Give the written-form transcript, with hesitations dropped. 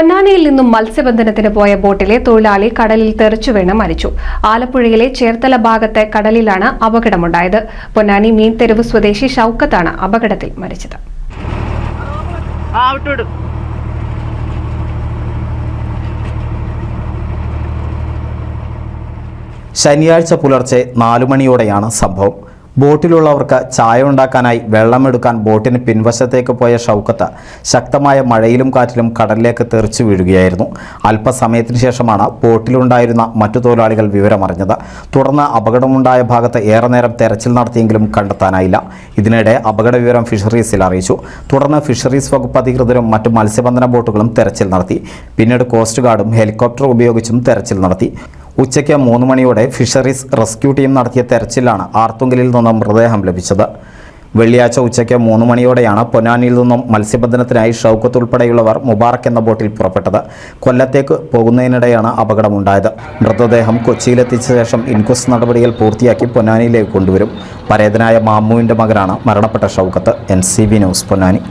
പൊന്നാനിയിൽ നിന്നും മത്സ്യബന്ധനത്തിന് പോയ ബോട്ടിലെ തൊഴിലാളി കടലിൽ തെറിച്ചു വീണ് മരിച്ചു. ആലപ്പുഴയിലെ ചേർത്തല ഭാഗത്തെ കടലിലാണ് അപകടമുണ്ടായത്. പൊന്നാനി മീൻതെരുവ് സ്വദേശി ഷൌക്കത്താണ് അപകടത്തിൽ മരിച്ചത്. ശനിയാഴ്ച പുലർച്ചെ 4 മണിയോടെയാണ് സംഭവം. ബോട്ടിലുള്ളവർക്ക് ചായ ഉണ്ടാക്കാനായി വെള്ളമെടുക്കാൻ ബോട്ടിന് പിൻവശത്തേക്ക് പോയ ഷൌക്കത്ത് ശക്തമായ മഴയിലും കാറ്റിലും കടലിലേക്ക് തെറിച്ചു വീഴുകയായിരുന്നു. അല്പസമയത്തിന് ശേഷമാണ് ബോട്ടിലുണ്ടായിരുന്ന മറ്റു തൊഴിലാളികൾ വിവരമറിഞ്ഞത്. തുടർന്ന് അപകടമുണ്ടായ ഭാഗത്ത് ഏറെ നേരം തെരച്ചിൽ നടത്തിയെങ്കിലും കണ്ടെത്താനായില്ല. ഇതിനിടെ അപകട വിവരം ഫിഷറീസിൽ അറിയിച്ചു. തുടർന്ന് ഫിഷറീസ് വകുപ്പ് അധികൃതരും മറ്റു മത്സ്യബന്ധന ബോട്ടുകളും തെരച്ചിൽ നടത്തി. പിന്നീട് കോസ്റ്റ് ഗാർഡും ഹെലികോപ്റ്റർ ഉപയോഗിച്ചും തെരച്ചിൽ നടത്തി. ഉച്ചയ്ക്ക് 3 മണിയോടെ ഫിഷറീസ് റെസ്ക്യൂ ടീം നടത്തിയ തെരച്ചിലാണ് ആർത്തുങ്കലിൽ നിന്നും മൃതദേഹം ലഭിച്ചത്. വെള്ളിയാഴ്ച ഉച്ചയ്ക്ക് 3 മണിയോടെയാണ് പൊന്നാനിയിൽ നിന്നും മത്സ്യബന്ധനത്തിനായി ഷൌക്കത്ത് ഉൾപ്പെടെയുള്ളവർ മുബാറക് എന്ന ബോട്ടിൽ പുറപ്പെട്ടത്. കൊല്ലത്തേക്ക് പോകുന്നതിനിടെയാണ് അപകടമുണ്ടായത്. മൃതദേഹം കൊച്ചിയിലെത്തിച്ച ശേഷം ഇൻക്വസ്റ്റ് നടപടികൾ പൂർത്തിയാക്കി പൊന്നാനിയിലേക്ക് കൊണ്ടുവരും. പരേതനായ മാമുവിൻ്റെ മകനാണ് മരണപ്പെട്ട ഷൌക്കത്ത്. NCB news, Ponnani.